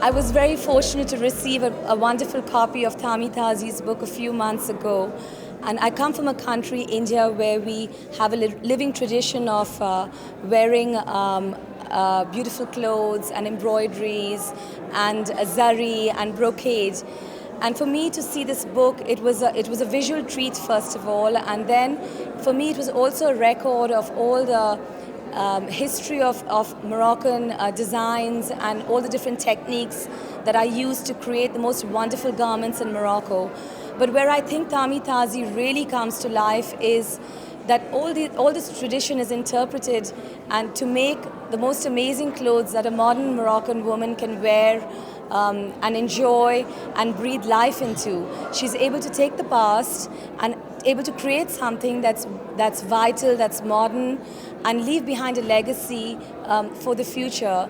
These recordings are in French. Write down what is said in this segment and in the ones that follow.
I was very fortunate to receive a wonderful copy of Thami Tazi's book a few months ago. And I come from a country, India, where we have a living tradition of wearing beautiful clothes and embroideries and zari and brocade. And for me to see this book, it was a visual treat first of all, and then for me it was also a record of all the history of Moroccan designs and all the different techniques that I used to create the most wonderful garments in Morocco. But where I think Thami Tazi really comes to life is that all this tradition is interpreted and to make the most amazing clothes that a modern Moroccan woman can wear and enjoy and breathe life into. She's able to take the past and able to create something that's vital, that's modern, and leave behind a legacy for the future.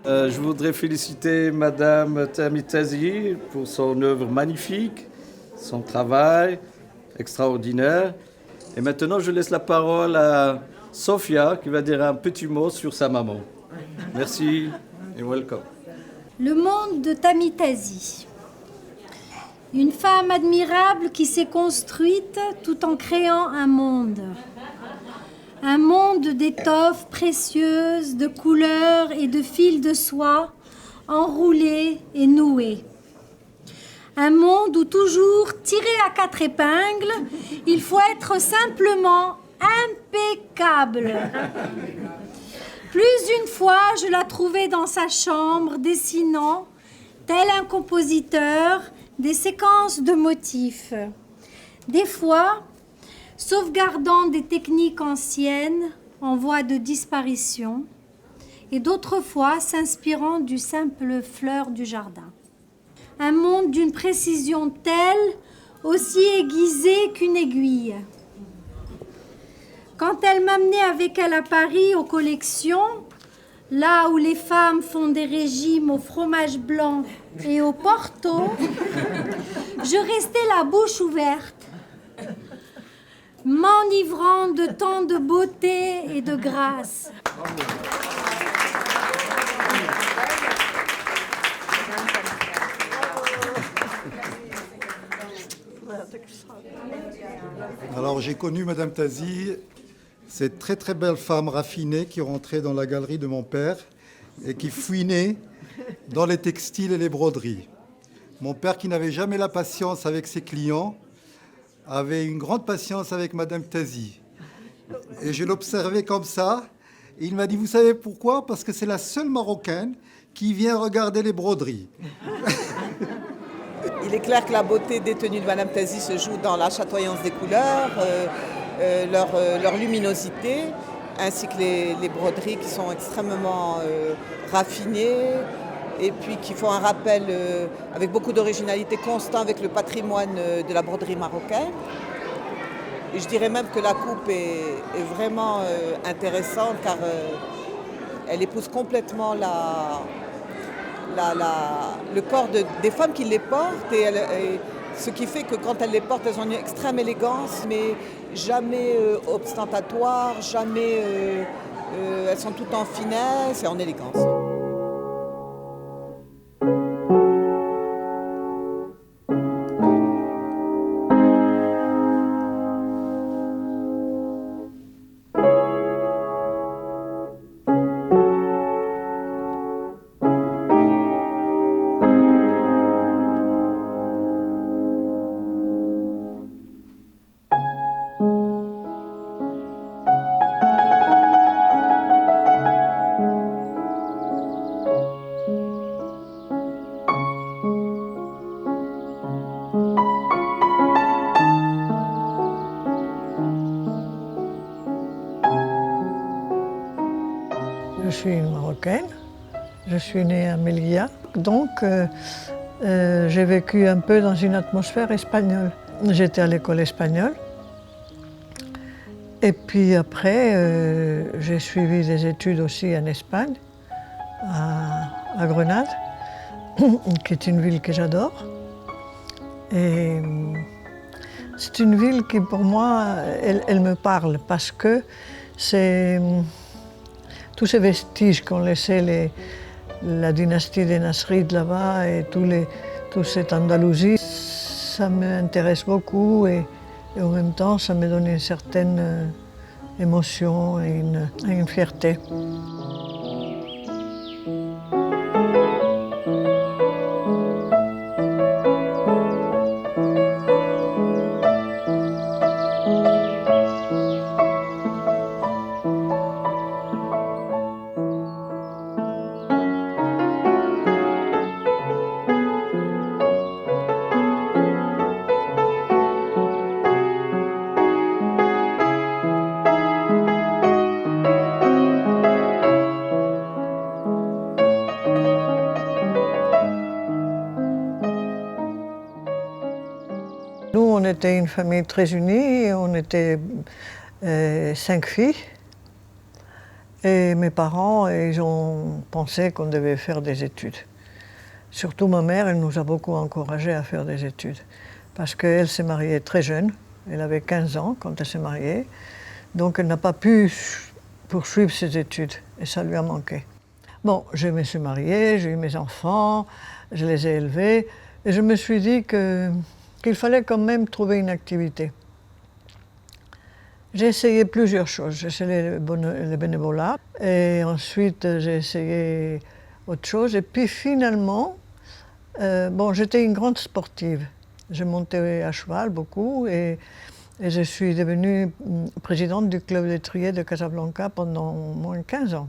Je voudrais féliciter Madame Thami Tazi pour son œuvre magnifique, son travail extraordinaire. Et maintenant, je laisse la parole à Sophia qui va dire un petit mot sur sa maman. Merci et welcome. Le monde de Thami Tazi. Une femme admirable qui s'est construite tout en créant un monde. Un monde d'étoffes précieuses, de couleurs et de fils de soie enroulés et noués. Un monde où toujours, tiré à quatre épingles, il faut être simplement impeccable. Plus d'une fois, je la trouvais dans sa chambre, dessinant, tel un compositeur, des séquences de motifs. Des fois, sauvegardant des techniques anciennes en voie de disparition, et d'autres fois, s'inspirant du simple fleur du jardin. Un monde d'une précision telle, aussi aiguisée qu'une aiguille. Quand elle m'amenait avec elle à Paris aux collections, là où les femmes font des régimes au fromage blanc et au porto, je restais la bouche ouverte, m'enivrant de tant de beauté et de grâce. Alors j'ai connu Madame Tazi, cette très très belle femme raffinée qui rentrait dans la galerie de mon père et qui fouinait dans les textiles et les broderies. Mon père, qui n'avait jamais la patience avec ses clients, avait une grande patience avec Madame Tazi. Et je l'observais comme ça. Et il m'a dit, vous savez pourquoi? Parce que c'est la seule Marocaine qui vient regarder les broderies. Il est clair que la beauté des tenues de Madame Tazi se joue dans la chatoyance des couleurs, leur luminosité, ainsi que les broderies qui sont extrêmement raffinées et puis qui font un rappel avec beaucoup d'originalité constant avec le patrimoine de la broderie marocaine. Et je dirais même que la coupe est vraiment intéressante car elle épouse complètement le corps des femmes qui les portent et ce qui fait que quand elles les portent, elles ont une extrême élégance, mais jamais ostentatoire, jamais elles sont toutes en finesse et en élégance. Je suis une Marocaine, je suis née à Melilla, donc j'ai vécu un peu dans une atmosphère espagnole. J'étais à l'école espagnole et puis après j'ai suivi des études aussi en Espagne, à Grenade, qui est une ville que j'adore. Et c'est une ville qui pour moi, elle me parle parce que c'est tous ces vestiges qu'ont laissé la dynastie des Nasrides là-bas et toute cette Andalousie, ça m'intéresse beaucoup et en même temps ça me donne une certaine émotion et une fierté. Nous, on était une famille très unie, on était 5 filles. Et mes parents, ils ont pensé qu'on devait faire des études. Surtout ma mère, elle nous a beaucoup encouragés à faire des études. Parce qu'elle s'est mariée très jeune, elle avait 15 ans quand elle s'est mariée. Donc elle n'a pas pu poursuivre ses études et ça lui a manqué. Bon, je me suis mariée, j'ai eu mes enfants, je les ai élevés. Et je me suis dit qu'il fallait quand même trouver une activité. J'ai essayé plusieurs choses. J'ai essayé le bénévolat et ensuite j'ai essayé autre chose. Et puis finalement, j'étais une grande sportive. Je montais à cheval beaucoup et je suis devenue présidente du club d'étrier de Casablanca pendant au moins 15 ans.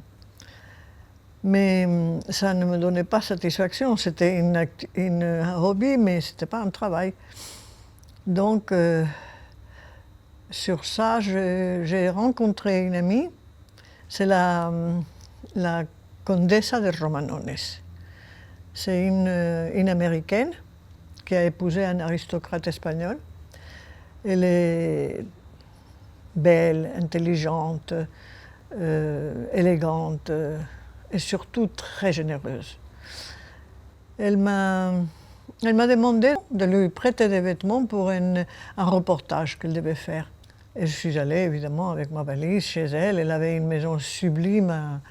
Mais ça ne me donnait pas satisfaction. C'était un hobby, mais ce n'était pas un travail. Donc, sur ça, j'ai rencontré une amie. C'est la Condessa de Romanones. C'est une Américaine qui a épousé un aristocrate espagnol. Elle est belle, intelligente, élégante et surtout très généreuse. Elle m'a demandé de lui prêter des vêtements pour un reportage qu'elle devait faire. Et je suis allée évidemment avec ma valise chez elle. Elle avait une maison sublime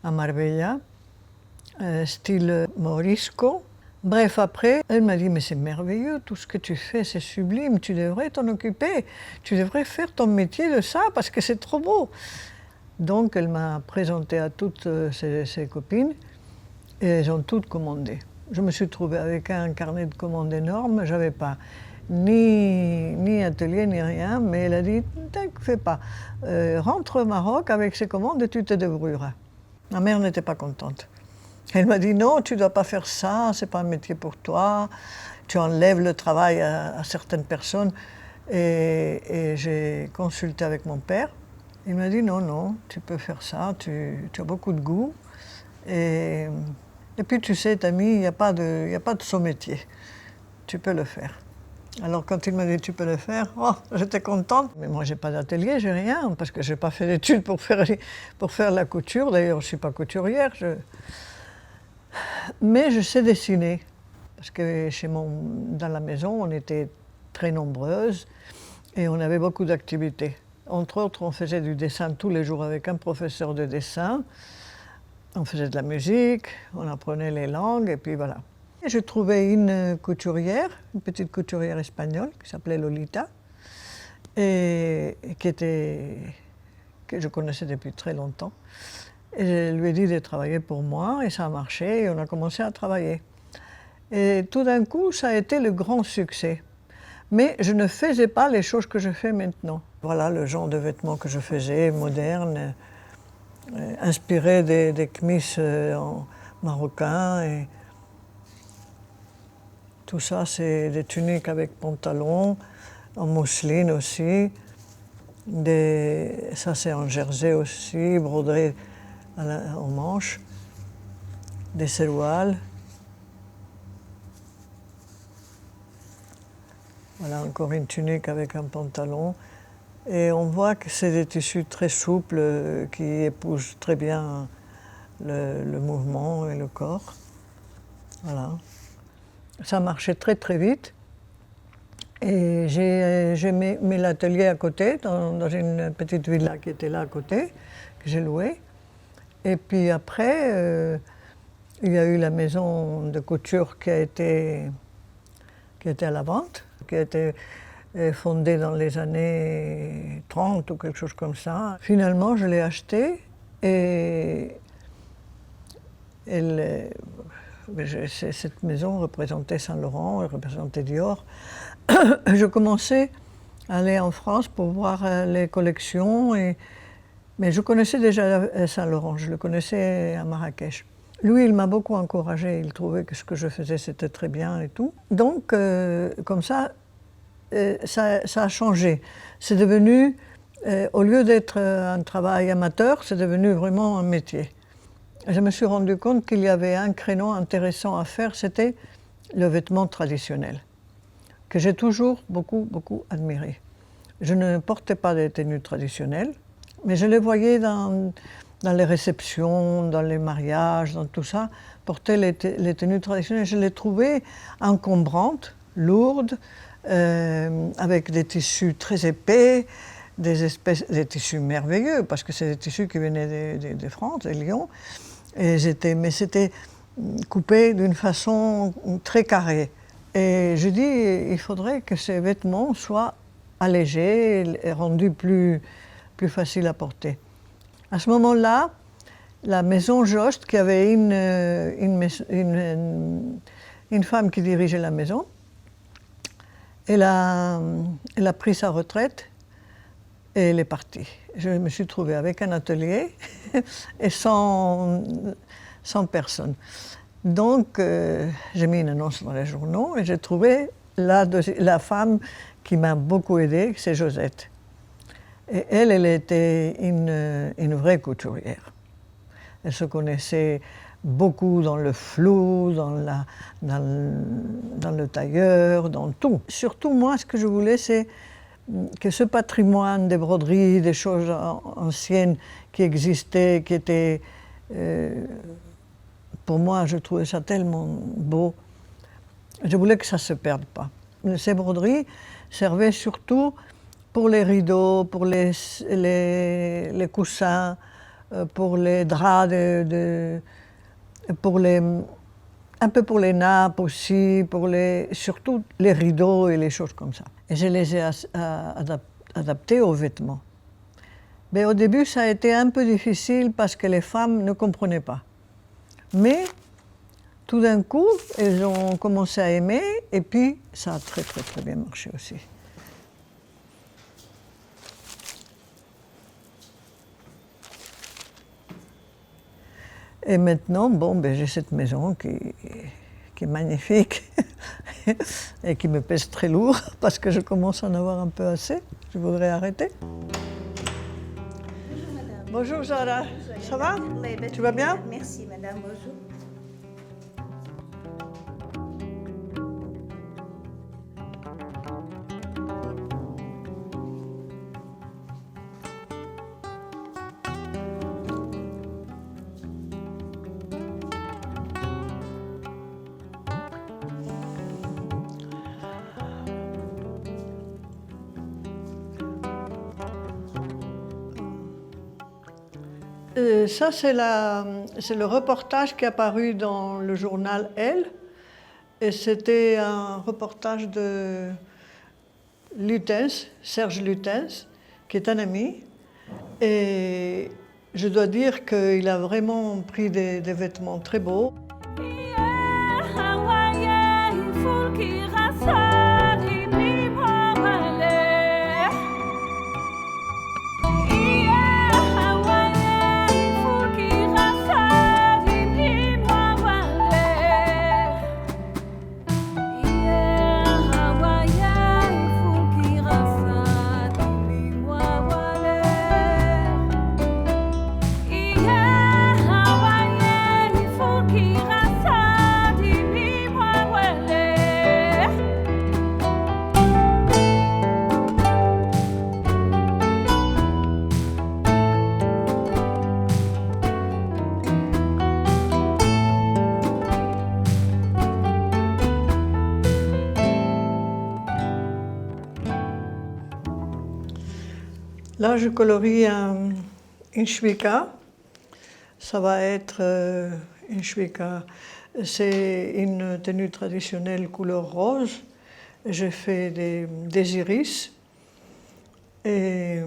à Marbella, style morisco. Bref, après, elle m'a dit « Mais c'est merveilleux, tout ce que tu fais, c'est sublime, tu devrais t'en occuper, tu devrais faire ton métier de ça parce que c'est trop beau ». Donc elle m'a présenté à toutes ses copines et elles ont toutes commandé. Je me suis trouvée avec un carnet de commandes énorme, je n'avais pas ni atelier ni rien, mais elle a dit « T'inquiète, fais pas, rentre au Maroc avec ces commandes et tu te débrouilleras ». Ma mère n'était pas contente. Elle m'a dit « Non, tu ne dois pas faire ça, ce n'est pas un métier pour toi, tu enlèves le travail à certaines personnes ». Et j'ai consulté avec mon père. Il m'a dit « Non, non, tu peux faire ça, tu as beaucoup de goût. Et puis tu sais, Tammy, il n'y a pas de sot-métier, tu peux le faire ». Alors quand il m'a dit « Tu peux le faire », oh, j'étais contente. Mais moi, je n'ai pas d'atelier, j'ai rien, parce que je n'ai pas fait d'études pour faire la couture. D'ailleurs, je ne suis pas couturière. Mais je sais dessiner, parce que dans la maison, on était très nombreuses et on avait beaucoup d'activités. Entre autres, on faisait du dessin tous les jours avec un professeur de dessin. On faisait de la musique, on apprenait les langues, et puis voilà. Et j'ai trouvé une couturière, une petite couturière espagnole, qui s'appelait Lolita, et que je connaissais depuis très longtemps. Et je lui ai dit de travailler pour moi, et ça a marché, et on a commencé à travailler. Et tout d'un coup, ça a été le grand succès. Mais je ne faisais pas les choses que je fais maintenant. Voilà le genre de vêtements que je faisais, modernes, inspirés des khmis marocains. Et tout ça, c'est des tuniques avec pantalon, en mousseline aussi. Ça, c'est en jersey aussi, brodé aux manches, des serrouals. Voilà, encore une tunique avec un pantalon. Et on voit que c'est des tissus très souples qui épousent très bien le mouvement et le corps. Voilà. Ça marchait très très vite. Et j'ai mis l'atelier à côté, dans une petite villa qui était là à côté, que j'ai louée. Et puis après, il y a eu la maison de couture qui a été à la vente, qui a été fondée dans les années 30 ou quelque chose comme ça. Finalement, je l'ai achetée et cette maison représentait Saint-Laurent, elle représentait Dior. Je commençais à aller en France pour voir les collections, mais je connaissais déjà Saint-Laurent, je le connaissais à Marrakech. Lui, il m'a beaucoup encouragée, il trouvait que ce que je faisais, c'était très bien et tout. Donc, comme ça a changé. C'est devenu, au lieu d'être un travail amateur, c'est devenu vraiment un métier. Je me suis rendu compte qu'il y avait un créneau intéressant à faire, c'était le vêtement traditionnel, que j'ai toujours beaucoup admiré. Je ne portais pas des tenues traditionnelles, mais je les voyais dans les réceptions, dans les mariages, dans tout ça, porter les tenues traditionnelles. Je les trouvais encombrantes, lourdes, avec des tissus très épais, des tissus merveilleux, parce que c'est des tissus qui venaient de France, de Lyon, mais c'était coupé d'une façon très carrée. Et je dis, il faudrait que ces vêtements soient allégés et rendus plus faciles à porter. À ce moment-là, la maison Jost, qui avait une femme qui dirigeait la maison, elle a pris sa retraite et elle est partie. Je me suis trouvée avec un atelier et sans personne. Donc, j'ai mis une annonce dans les journaux et j'ai trouvé la femme qui m'a beaucoup aidée, c'est Josette. Et elle était une vraie couturière. Elle se connaissait beaucoup dans le flou, dans le tailleur, dans tout. Surtout, moi, ce que je voulais, c'est que ce patrimoine des broderies, des choses anciennes qui existaient, qui étaient... pour moi, je trouvais ça tellement beau. Je voulais que ça ne se perde pas. Ces broderies servaient surtout pour les rideaux, pour les coussins, pour les draps, un peu pour les nappes aussi, surtout les rideaux et les choses comme ça. Et je les ai adaptés aux vêtements. Mais au début, ça a été un peu difficile parce que les femmes ne comprenaient pas. Mais tout d'un coup, elles ont commencé à aimer et puis ça a très bien marché aussi. Et maintenant, j'ai cette maison qui est magnifique et qui me pèse très lourd parce que je commence à en avoir un peu assez. Je voudrais arrêter. Bonjour madame. Bonjour Zara, ça va? Oui, Tu vas bien? Merci madame, bonjour. Ça, c'est le reportage qui est apparu dans le journal Elle. Et c'était un reportage de Lutens, Serge Lutens, qui est un ami. Et je dois dire qu'il a vraiment pris des vêtements très beaux. Yeah. Là, je colorie une chouika. Ça va être une chouika. C'est une tenue traditionnelle couleur rose. Je fais des iris. Et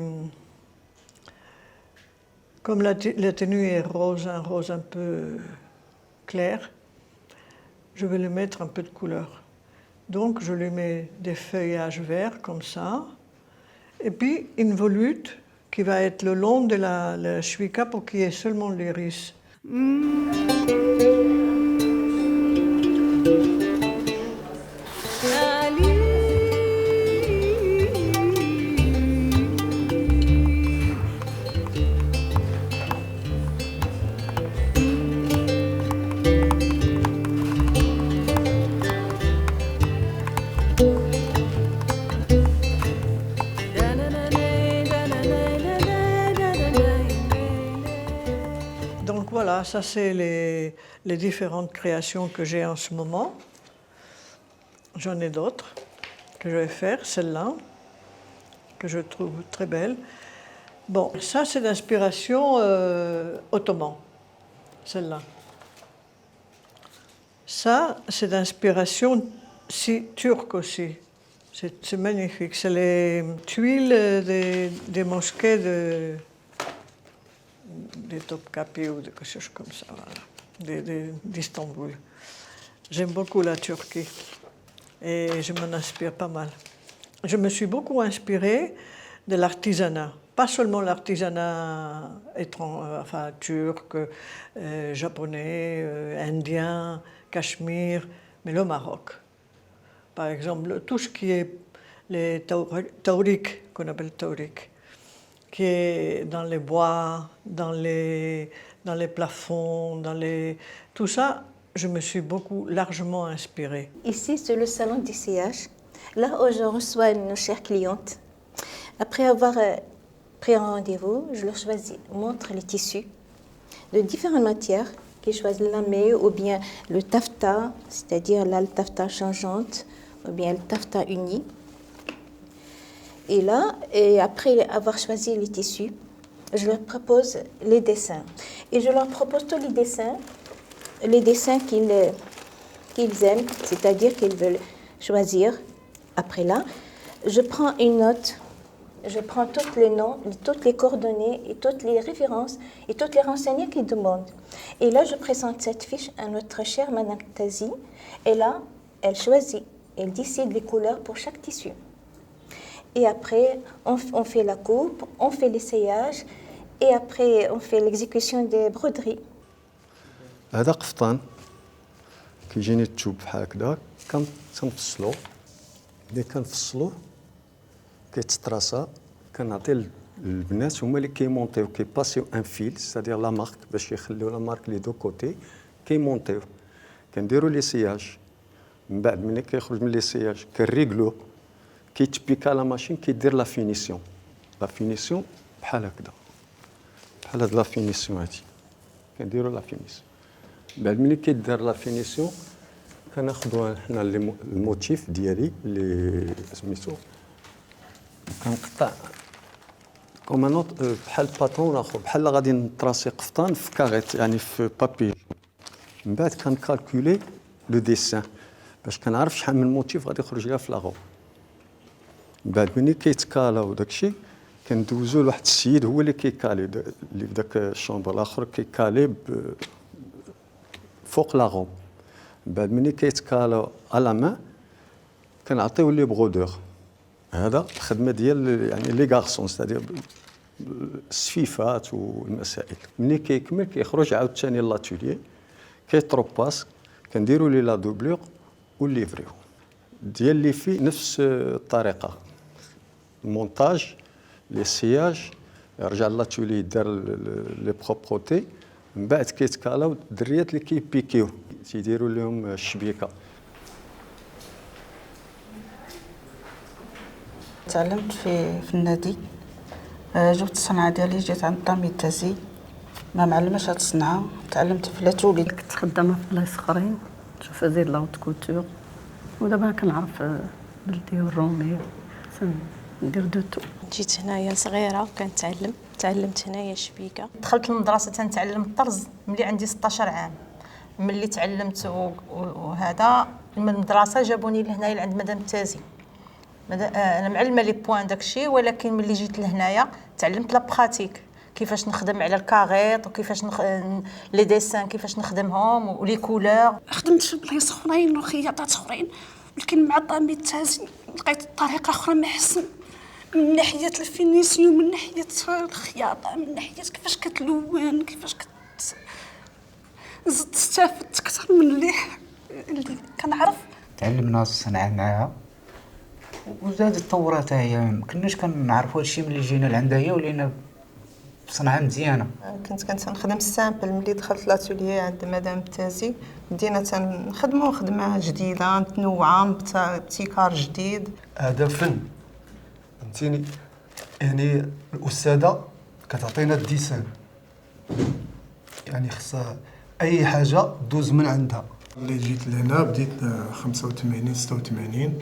comme la tenue est rose, un rose un peu clair, je vais lui mettre un peu de couleur. Donc, je lui mets des feuillages verts comme ça. Et puis, une volute qui va être le long de la chouika pour qu'il y ait seulement l'iris. Donc voilà, ça c'est les différentes créations que j'ai en ce moment. J'en ai d'autres que je vais faire, celle-là, que je trouve très belle. Bon, ça c'est d'inspiration ottoman, celle-là. Ça, c'est d'inspiration turque aussi. C'est magnifique. C'est les tuiles des mosquées des Topkapi ou quelque chose comme ça, voilà, d'Istanbul. J'aime beaucoup la Turquie et je m'en inspire pas mal. Je me suis beaucoup inspirée de l'artisanat, pas seulement l'artisanat turc, japonais, indien, cachemire, mais le Maroc. Par exemple, tout ce qui est les taurik, qu'on appelle taurik, qui est dans les bois, dans les plafonds, tout ça, je me suis largement inspirée. Ici, c'est le salon d'essayage, là où je reçois nos chères clientes. Après avoir pris un rendez-vous, je leur montre les tissus de différentes matières, qu'ils choisissent le lamé ou bien le taffetas, c'est-à-dire là, le taffetas changeante, ou bien le taffetas uni. Et là, après avoir choisi les tissus, je leur propose les dessins. Et je leur propose tous les dessins qu'ils aiment, c'est-à-dire qu'ils veulent choisir. Après là, je prends une note, je prends tous les noms, toutes les coordonnées et toutes les références et toutes les renseignements qu'ils demandent. Et là, je présente cette fiche à notre chère Madame Tazi. Et là, elle choisit, elle décide les couleurs pour chaque tissu. Et après, on fait la coupe, on fait l'essayage, et après, on fait l'exécution des broderies. هذا قفطان كيجيني التوب بحال هكذا كنفصلو ملي كنفصلوه كيتطراسا كنعطي للبنات هما اللي كيمونطيو كيباسيو ان فيل سيتادير لا مارك باش يخليو لا مارك لي دو كوتي كيمونطيو كنديرو ليسياج من بعد ملي كيخرج من ليسياج كنريغلو كيتبيكا لا ماشين كيدير لا فينيسيون بحال هكذا بحال هاد لا فينيسيون هادي كنديرو لا فينيسيون بعد ملي كيدار لا فينيسيون كناخدو حنا الموتيف ديالي اللي سميتو كنقطع كوم بحال باتون اخر بحال غادي نطراسي قفطان في كاغيت يعني في بابي من بعد كنكالكولي لو ديسان باش كنعرف شحال من موتيف غادي يخرج ليا في لاغو من بعد ملي كيتكالا وداكشي كندوزو لواحد السيد هو اللي كيكالي اللي في داك الشومبر الاخر كيكالي فوق لاغوم من بعد ملي كيتكالا على مان كنعطيو لي برودور هذا الخدمه ديال يعني لي غارسون سيتادير السفيفات والمسائل ملي كيكمل كيخرج عاوتاني لاتوليي كيتروباس كنديروا لي لا دوبلور وليفريو ديال لي في نفس الطريقه المونتاج لي سياج يرجع لاتوليي يدار لي بروبروتي من بعد كيتكالاو الدريات اللي كيبيكيو تيديروا لهم الشبيكه. تعلمت في النادي جبت الصنعه ديالي جيت عند طامي التازي ما معلماش هاد الصنعه تعلمت في لاتولي كنت خدامه في بلايص اخرين شوف هذه لاوت كوتور ودابا كنعرف بلدي والرومي ندير دوتو. جيت هنايا صغيره كنتعلم، تعلمت هنايا شبيكه. دخلت للمدرسه تنتعلم الطرز ملي عندي 16 عام. ملي تعلمت وهذا من المدرسه جابوني لهنايا لعند مدام تازي. انا معلمه لي بوان داكشي، ولكن ملي جيت لهنايا تعلمت لا براتيك، كيفاش نخدم على الكاغيط وكيفاش لي ديسان كيفاش نخدمهم ولي كولور. خدمت في بلايص اخرين وخياطات اخرين، ولكن مع طامي التازي لقيت طريقه اخرى ما احسن، من ناحيه الفينيسيون، من ناحيه الخياطه، من ناحيه كيفاش كتلون، كيفاش استفدت اكثر من اللي كنعرف. تعلمنا الصنعه معاها وزادت طورات هي. ما كناش كنعرفوا هادشي ملي جينا لعندها هي، ولينا صنعه مزيانه. كنت تنخدم السامبل. ملي دخلت لاتوليي عند مدام تازي بدينا تنخدموا خدمه جديده متنوعه بابتكار جديد. هذا فن فهمتيني، يعني الاستاذه كتعطينا الديسان، يعني خصها اي حاجه دوز من عندها. اللي جيت لهنا بديت 85 86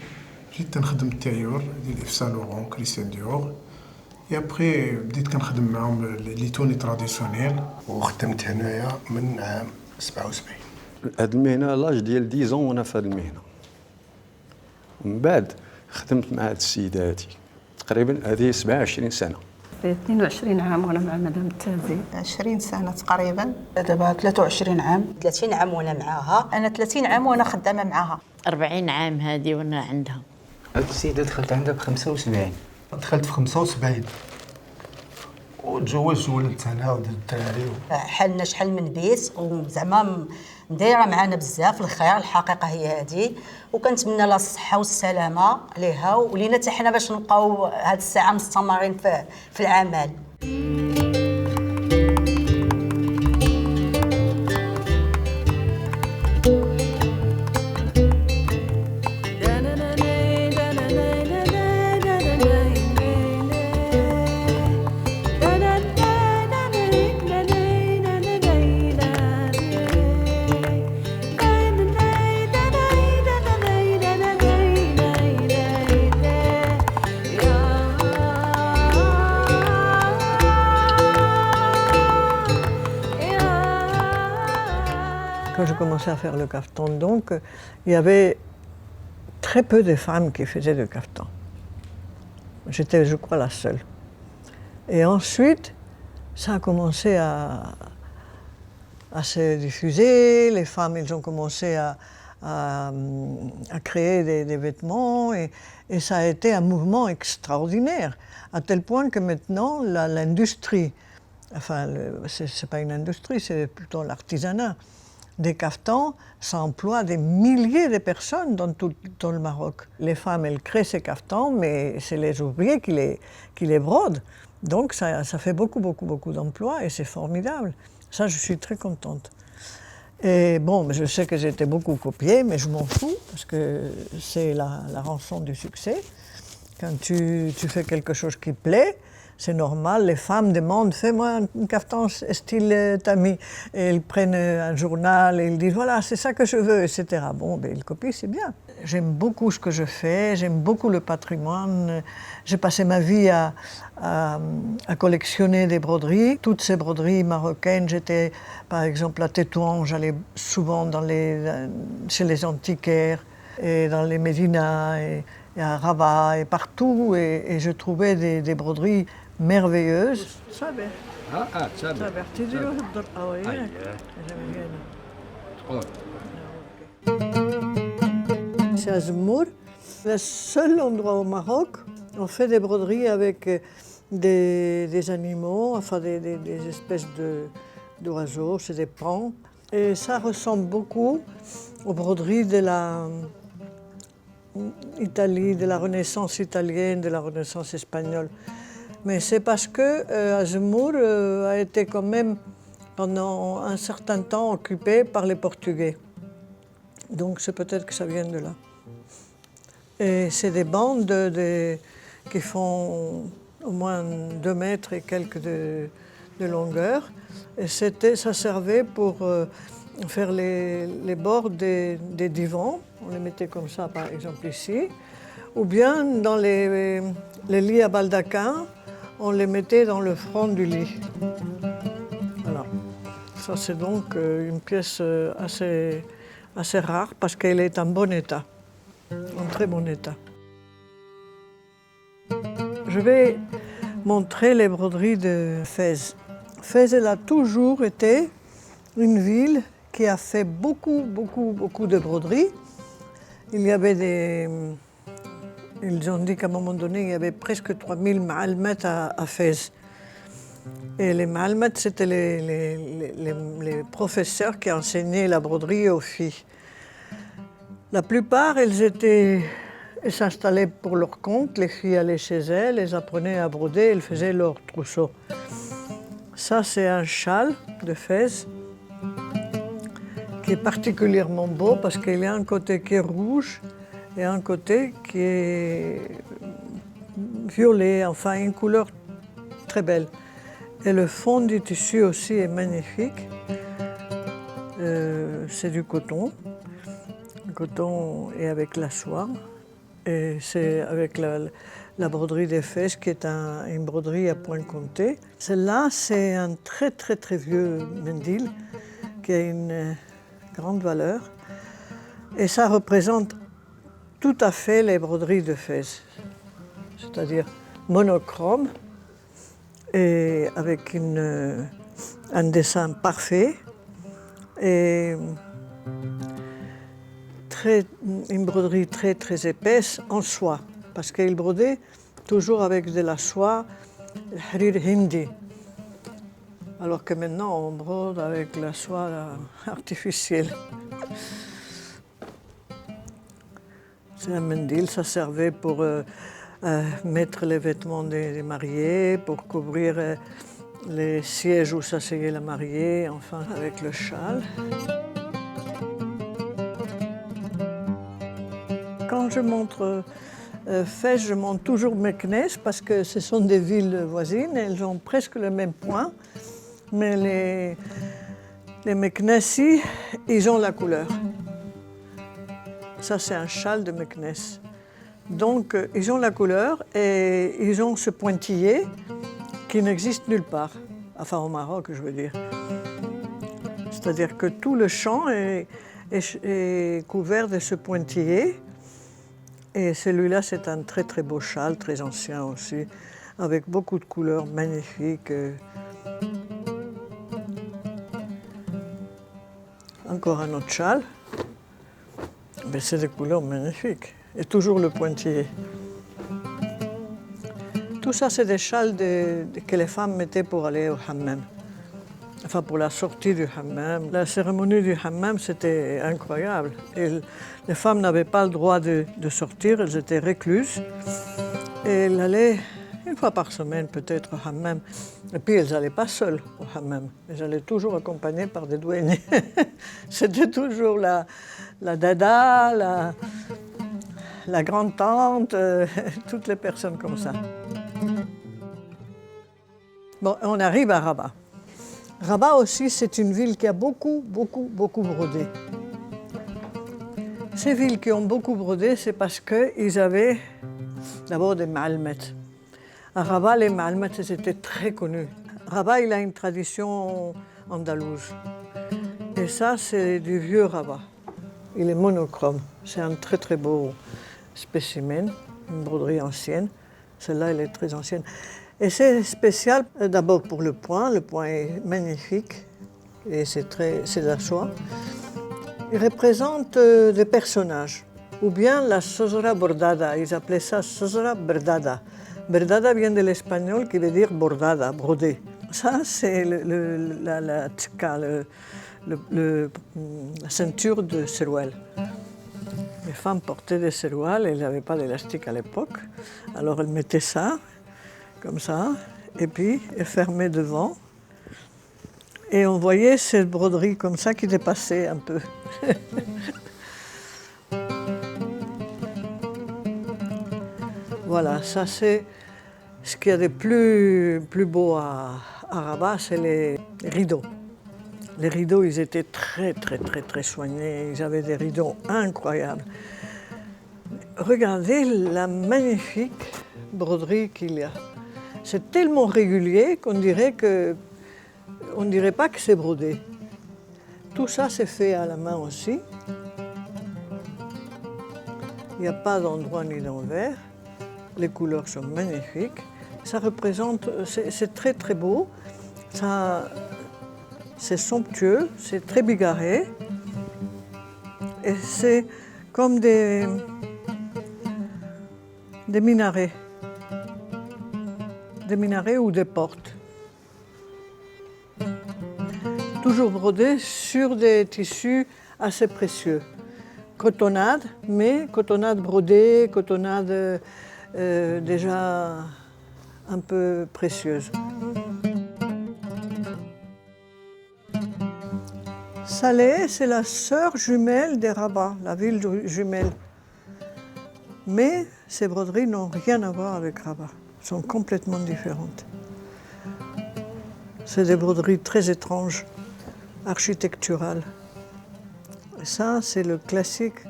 بديت تنخدم التايور ديال اف سان لورون كريستيان ديور. ابخي بديت كنخدم معاهم لي توني تراديسيونيل، وخدمت هنايا من عام 77. هاد المهنه لاج ديال 10 وانا في هاد المهنه. ومن بعد خدمت مع هاد السيده هادي تقريبا هذه 27 سنه. 22 عام وانا مع مدام تازي. 20 سنه تقريبا. دابا 23 عام. 30 عام وانا معاها. انا 30 عام وانا خدامه معاها. 40 عام هذه وانا عندها. هاد السيده دخلت عندها ب 75. دخلت في 75 وتزوجت وولدت انا ودرت الدراري. حالنا شحال من بيت وزعما دايره معنا بزاف الخير. الحقيقه هي هذه، وكنتمنى لها الصحه والسلامه ليها ولينا حتى حنا باش نبقاو هاد الساعه مستمرين في العمل. Quand j'ai commencé à faire le caftan, donc, il y avait très peu de femmes qui faisaient le caftan. J'étais, je crois, la seule. Et ensuite, ça a commencé à se diffuser. Les femmes, elles ont commencé à créer des vêtements et ça a été un mouvement extraordinaire, à tel point que maintenant, l'industrie, enfin, c'est pas une industrie, c'est plutôt l'artisanat des caftans, ça emploie des milliers de personnes dans le Maroc. Les femmes, elles créent ces caftans, mais c'est les ouvriers qui les brodent. Donc ça fait beaucoup d'emplois et c'est formidable. Ça, je suis très contente. Et bon, je sais que j'ai été beaucoup copiée, mais je m'en fous, parce que c'est la rançon du succès. Quand tu fais quelque chose qui plaît, c'est normal, les femmes demandent « fais-moi un caftan style Tami ». Et elles prennent un journal et ils disent « voilà, c'est ça que je veux », etc. Bon, ben, ils copient, c'est bien. J'aime beaucoup ce que je fais, j'aime beaucoup le patrimoine. J'ai passé ma vie à collectionner des broderies. Toutes ces broderies marocaines, j'étais par exemple à Tétouan, j'allais souvent chez les antiquaires, et dans les Médinas, et à Rabat, et partout, et je trouvais des broderies merveilleuses. C'est à Zemour, le seul endroit au Maroc où on fait des broderies avec des animaux, enfin des espèces d'oiseaux, c'est des pans. Et ça ressemble beaucoup aux broderies de l'Italie, de la Renaissance italienne, de la Renaissance espagnole. Mais c'est parce que Zemour a été quand même pendant un certain temps occupé par les Portugais. Donc c'est peut-être que ça vient de là. Et c'est des bandes qui font au moins 2 mètres et quelques de longueur. Et ça servait pour faire les bords des divans. On les mettait comme ça, par exemple ici. Ou bien dans Les lits à baldaquin, on les mettait dans le front du lit. Voilà. Ça, c'est donc une pièce assez rare parce qu'elle est en bon état, en très bon état. Je vais montrer les broderies de Fès. Fès, elle a toujours été une ville qui a fait beaucoup de broderies. Il y avait ils ont dit qu'à un moment donné, il y avait presque 3000 ma'almet à Fès. Et les ma'almet, c'était les professeurs qui enseignaient la broderie aux filles. La plupart, elles s'installaient pour leur compte, les filles allaient chez elles, elles apprenaient à broder, elles faisaient leur trousseau. Ça, c'est un châle de Fès qui est particulièrement beau parce qu'il y a un côté qui est rouge et un côté qui est violet, enfin une couleur très belle. Et le fond du tissu aussi est magnifique. C'est du coton et avec la soie. Et c'est avec la broderie des Fès qui est une broderie à point compté. Celle-là, c'est un très vieux mendil qui a une grande valeur. Et ça représente tout à fait les broderies de Fès, c'est-à-dire monochrome et avec un dessin parfait et une broderie très épaisse en soie, parce qu'il brodait toujours avec de la soie harir hindi, alors que maintenant on brode avec la soie artificielle. C'est un mendil, ça servait pour mettre les vêtements des mariés, pour couvrir les sièges où s'asseyait la mariée, enfin avec le châle. Quand je montre Fès, je montre toujours Meknès parce que ce sont des villes voisines, elles ont presque le même point, mais les Meknessi, ils ont la couleur. Ça, c'est un châle de Meknès. Donc, ils ont la couleur et ils ont ce pointillé qui n'existe nulle part. Enfin, au Maroc, je veux dire. C'est-à-dire que tout le champ est couvert de ce pointillé. Et celui-là, c'est un très beau châle, très ancien aussi, avec beaucoup de couleurs magnifiques. Encore un autre châle. Mais c'est des couleurs magnifiques. Et toujours le pointillé. Tout ça, c'est des châles que les femmes mettaient pour aller au hammam. Enfin, pour la sortie du hammam. La cérémonie du hammam, c'était incroyable. Et les femmes n'avaient pas le droit de sortir, elles étaient récluses. Et elles allaient une fois par semaine peut-être au hammam. Et puis elles n'allaient pas seules au hammam. Elles allaient toujours accompagnées par des douaniers. C'était toujours la dada, la grande-tante, toutes les personnes comme ça. Bon, on arrive à Rabat. Rabat aussi, c'est une ville qui a beaucoup brodé. Ces villes qui ont beaucoup brodé, c'est parce qu'ils avaient d'abord des ma'almet. À Rabat, les ma'almet, c'était très connu. Rabat, il a une tradition andalouse. Et ça, c'est du vieux Rabat. Il est monochrome. C'est un très beau spécimen, une broderie ancienne. Celle-là, elle est très ancienne. Et c'est spécial d'abord pour le point. Le point est magnifique et c'est de la soie. Il représente des personnages. Ou bien la sozra bordada. Ils appelaient ça sozra bordada. Bordada vient de l'espagnol qui veut dire bordada, brodée. Ça, c'est la tzka, la ceinture de seroual. Les femmes portaient des serouals, elles n'avaient pas d'élastique à l'époque. Alors elles mettaient ça, comme ça, et puis elles fermaient devant. Et on voyait cette broderie comme ça qui dépassait un peu. Voilà, ça c'est ce qu'il y a de plus beau à Rabat, c'est les rideaux. Les rideaux, ils étaient très soignés. Ils avaient des rideaux incroyables. Regardez la magnifique broderies qu'il y a. C'est tellement régulier qu'on dirait pas que c'est brodé. Tout ça, c'est fait à la main aussi. Il n'y a pas d'endroit ni d'envers. Les couleurs sont magnifiques. Ça représente, c'est très très beau. C'est somptueux, c'est très bigarré. Et c'est comme des minarets. Des minarets ou des portes. Toujours brodé sur des tissus assez précieux. Cotonnade, mais cotonnade brodée, cotonnade déjà un peu précieuse. Salé, c'est la sœur jumelle de Rabat, la ville jumelle. Mais ces broderies n'ont rien à voir avec Rabat, sont complètement différentes. C'est des broderies très étranges, architecturales. Et ça, c'est le classique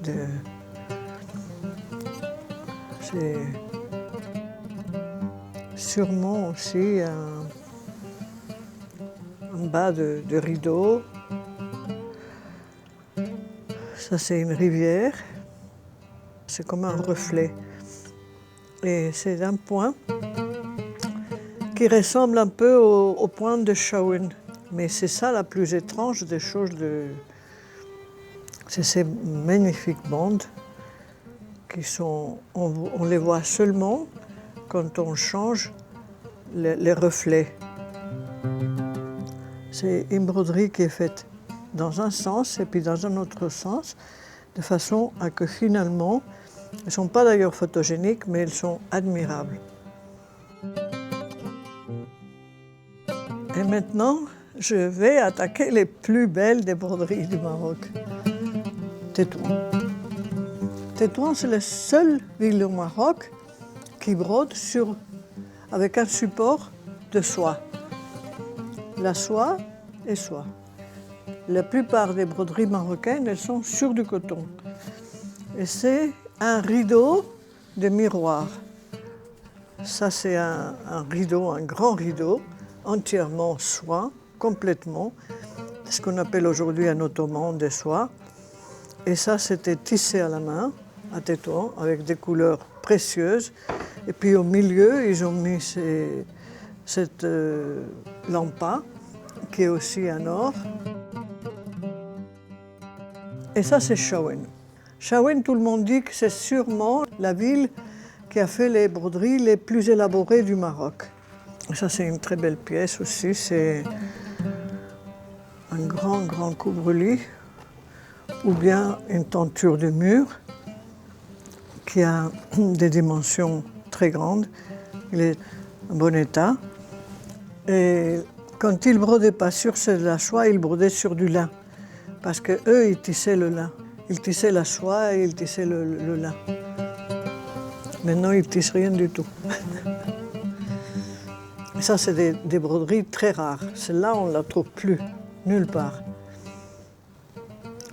de... C'est sûrement aussi un bas de rideau. Ça, c'est une rivière. C'est comme un reflet. Et c'est un point qui ressemble un peu au point de Shawin. Mais c'est ça la plus étrange des choses. C'est ces magnifiques bandes qui sont... On les voit seulement quand on change les reflets. C'est une broderie qui est faite dans un sens et puis dans un autre sens, de façon à que finalement, elles ne sont pas d'ailleurs photogéniques, mais elles sont admirables. Et maintenant, je vais attaquer les plus belles des broderies du Maroc. Tétouan. Tétouan, c'est la seule ville au Maroc qui brode avec un support de soie. La soie est soie. La plupart des broderies marocaines, elles sont sur du coton. Et c'est un rideau de miroir. Ça, c'est un rideau, un grand rideau, entièrement soie, complètement. Ce qu'on appelle aujourd'hui un ottoman de soie. Et ça, c'était tissé à la main, à Tétouan, avec des couleurs précieuses. Et puis au milieu, ils ont mis cette lampa, qui est aussi en or. Et ça, c'est Shawin. Shawin, tout le monde dit que c'est sûrement la ville qui a fait les broderies les plus élaborées du Maroc. Et ça, c'est une très belle pièce aussi. C'est un grand couvre-lit, ou bien une tenture de mur qui a des dimensions très grandes. Il est en bon état. Et quand ils ne brodaient pas sur la soie, ils brodaient sur du lin. Parce qu'eux, ils tissaient le lin. Ils tissaient la soie et ils tissaient le lin. Maintenant, ils ne tissent rien du tout. Et ça, c'est des broderies très rares. Celle-là, on ne la trouve plus, nulle part.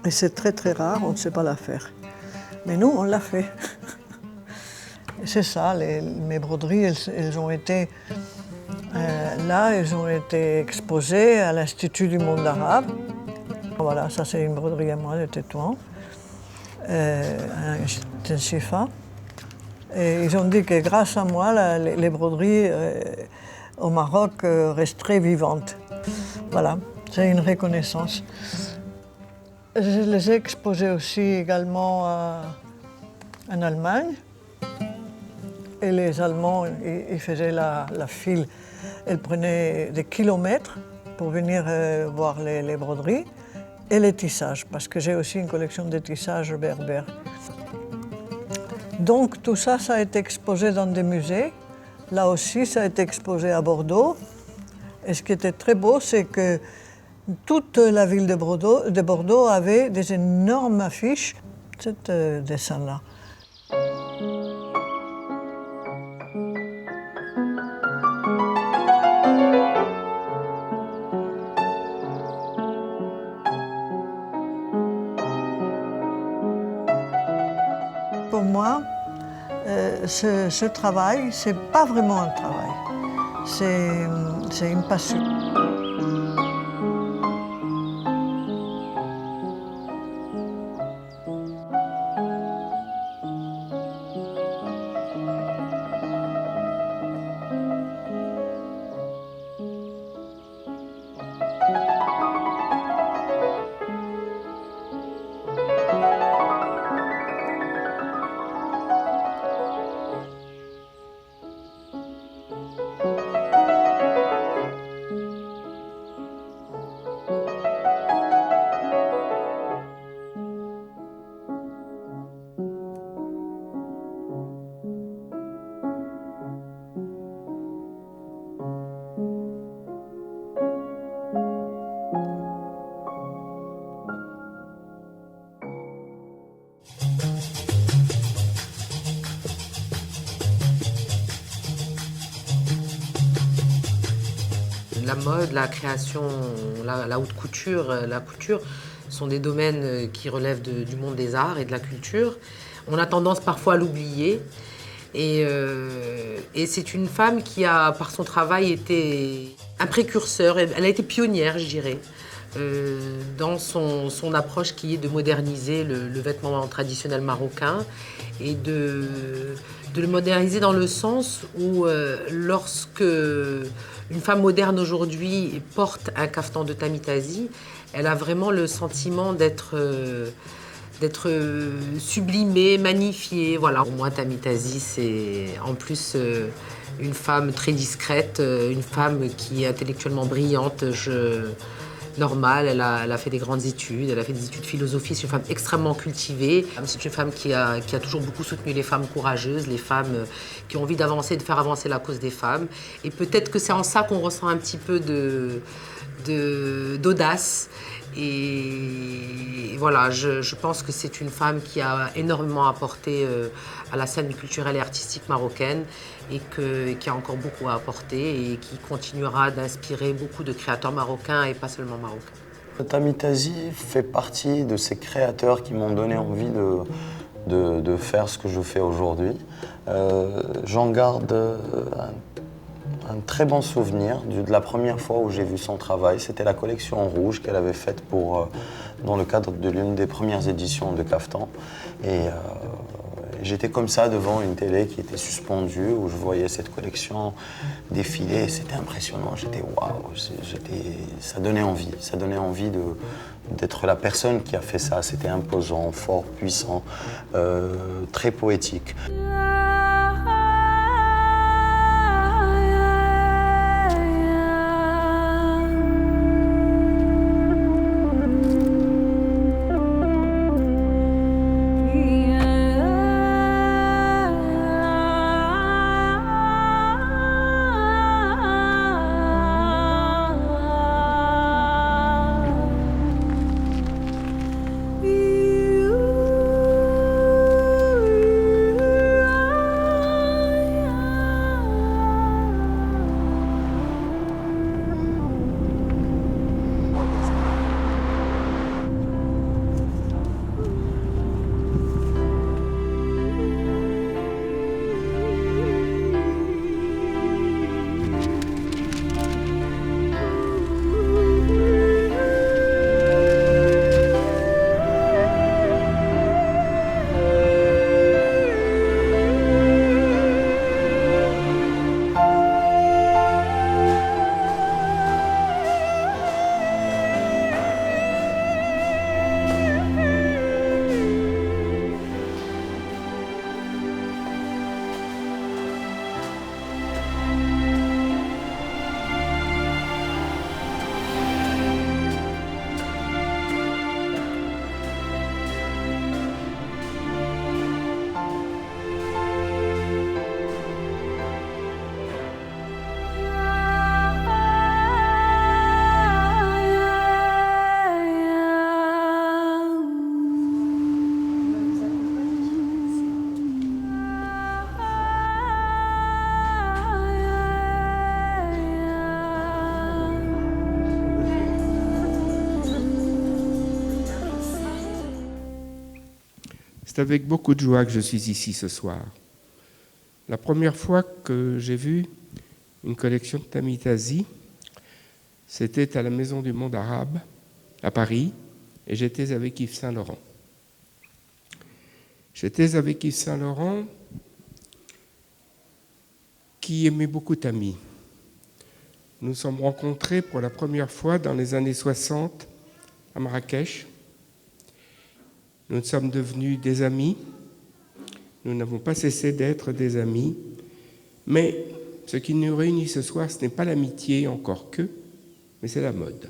Et c'est très rare, on ne sait pas la faire. Mais nous, on l'a fait. C'est ça, mes broderies, elles ont été... là, elles ont été exposées à l'Institut du monde arabe. Voilà, ça c'est une broderie à moi de Tétouan, un chifa. Et ils ont dit que grâce à moi, les broderies au Maroc resteraient vivantes. Voilà, c'est une reconnaissance. Je les ai exposées aussi également en Allemagne. Et les Allemands, ils faisaient la file. Elles prenaient des kilomètres pour venir voir les broderies et les tissages, parce que j'ai aussi une collection de tissages berbères. Donc tout ça, ça a été exposé dans des musées. Là aussi, ça a été exposé à Bordeaux. Et ce qui était très beau, c'est que toute la ville de Bordeaux avait des énormes affiches. Ce dessin-là. Pour moi, ce travail, c'est pas vraiment un travail, c'est une passion. La mode, la création, la haute couture, la couture sont des domaines qui relèvent du monde des arts et de la culture. On a tendance parfois à l'oublier. Et c'est une femme qui a, par son travail, été un précurseur. Elle a été pionnière, je dirais, dans son approche qui est de moderniser le vêtement traditionnel marocain et de le moderniser dans le sens où lorsque une femme moderne aujourd'hui porte un caftan de Tamitasi, elle a vraiment le sentiment d'être sublimée, magnifiée. Voilà. Pour moi, Tamitasi, c'est en plus une femme très discrète, une femme qui est intellectuellement brillante. Normale, elle a fait des grandes études, elle a fait des études de philosophie, c'est une femme extrêmement cultivée. C'est une femme qui a toujours beaucoup soutenu les femmes courageuses, les femmes qui ont envie d'avancer, de faire avancer la cause des femmes. Et peut-être que c'est en ça qu'on ressent un petit peu d'audace. Et voilà, je pense que c'est une femme qui a énormément apporté à la scène culturelle et artistique marocaine et qui a encore beaucoup à apporter et qui continuera d'inspirer beaucoup de créateurs marocains et pas seulement marocains. Tamitasi fait partie de ces créateurs qui m'ont donné envie de faire ce que je fais aujourd'hui. J'en garde un très bon souvenir de la première fois où j'ai vu son travail. C'était la collection rouge qu'elle avait faite dans le cadre de l'une des premières éditions de Kaftan. Et j'étais comme ça devant une télé qui était suspendue, où je voyais cette collection défiler. C'était impressionnant. J'étais waouh. Ça donnait envie. Ça donnait envie d'être la personne qui a fait ça. C'était imposant, fort, puissant, très poétique. C'est avec beaucoup de joie que je suis ici ce soir. La première fois que j'ai vu une collection de Tami Tazi, c'était à la Maison du Monde Arabe, à Paris, et j'étais avec Yves Saint-Laurent. J'étais avec Yves Saint-Laurent, qui aimait beaucoup Tami. Nous nous sommes rencontrés pour la première fois dans les années 60 à Marrakech. Nous sommes devenus des amis. Nous n'avons pas cessé d'être des amis. Mais ce qui nous réunit ce soir, ce n'est pas l'amitié encore que, mais c'est la mode.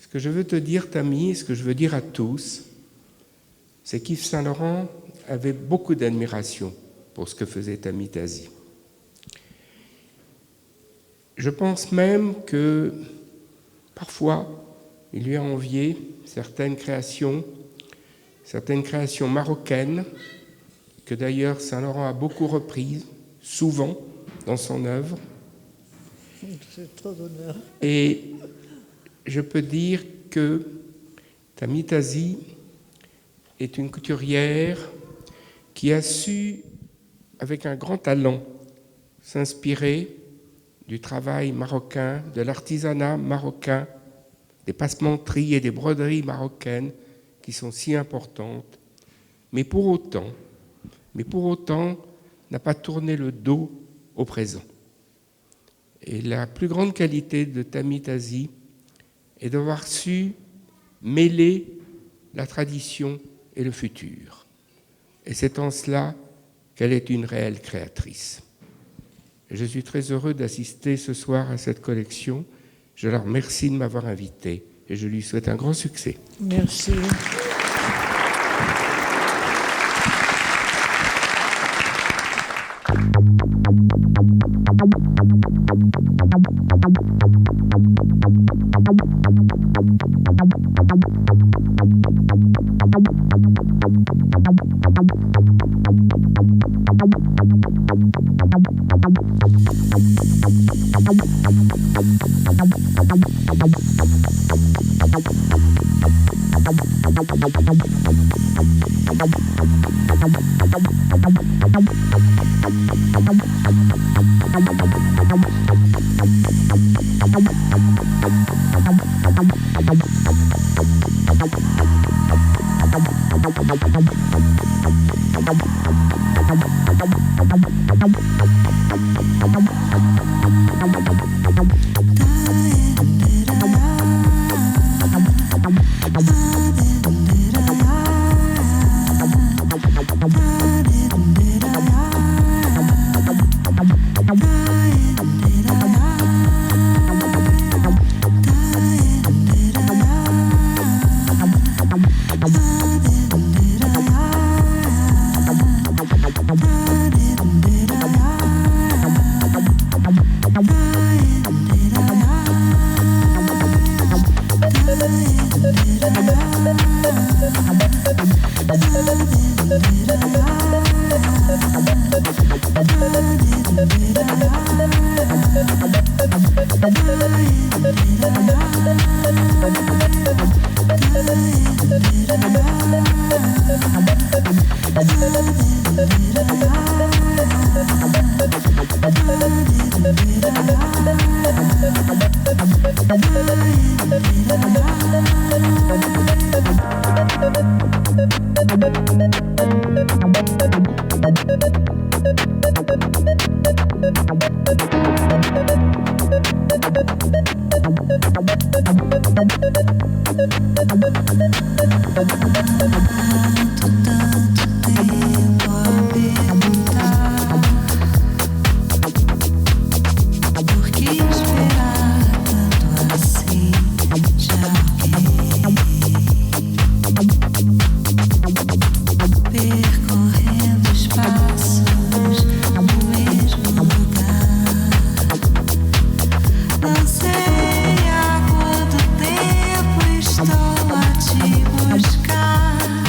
Ce que je veux te dire, Tami, et ce que je veux dire à tous, c'est qu'Yves Saint-Laurent avait beaucoup d'admiration pour ce que faisait Tami Tazi. Je pense même que parfois, il lui a envié certaines créations marocaines, que d'ailleurs Saint-Laurent a beaucoup reprises, souvent dans son œuvre. C'est trop d'honneur. Et je peux dire que Tami Tazi est une couturière qui a su, avec un grand talent, s'inspirer du travail marocain, de l'artisanat marocain, des passementeries et des broderies marocaines qui sont si importantes, mais pour autant, n'a pas tourné le dos au présent. Et la plus grande qualité de Tami Tazi est d'avoir su mêler la tradition et le futur. Et c'est en cela qu'elle est une réelle créatrice. Et je suis très heureux d'assister ce soir à cette collection. Je la remercie de m'avoir invité et je lui souhaite un grand succès. Merci. Não sei há quanto tempo estou a te buscar.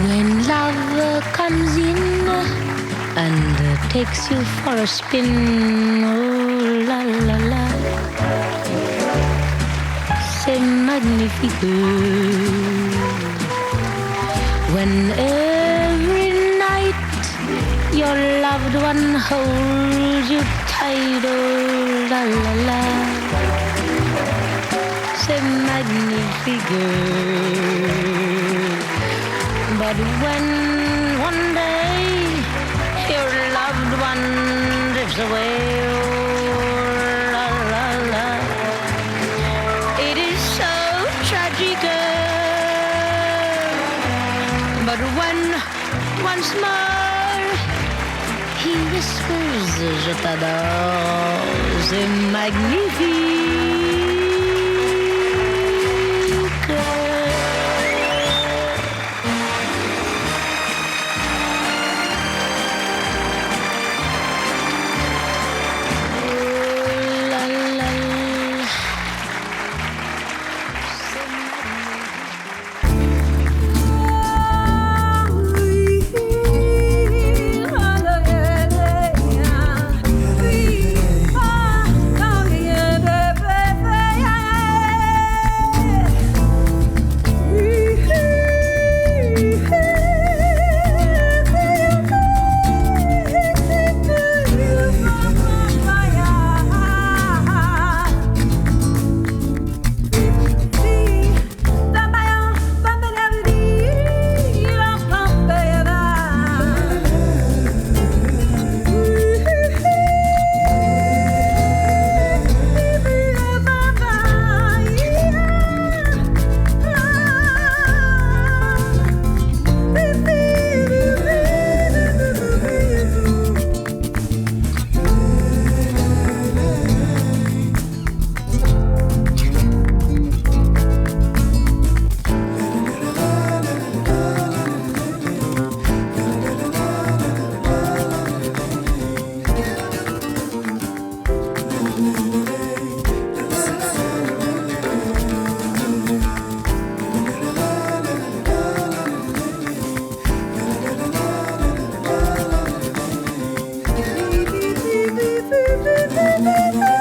When love comes in and takes you for a spin, oh la la la, c'est magnifique. When every night your loved one holds you tight, oh la la la, c'est magnifique. But when one day your loved one drifts away, oh la la la, it is so tragic. But when once more he whispers, je t'adore, c'est magnifique. la la la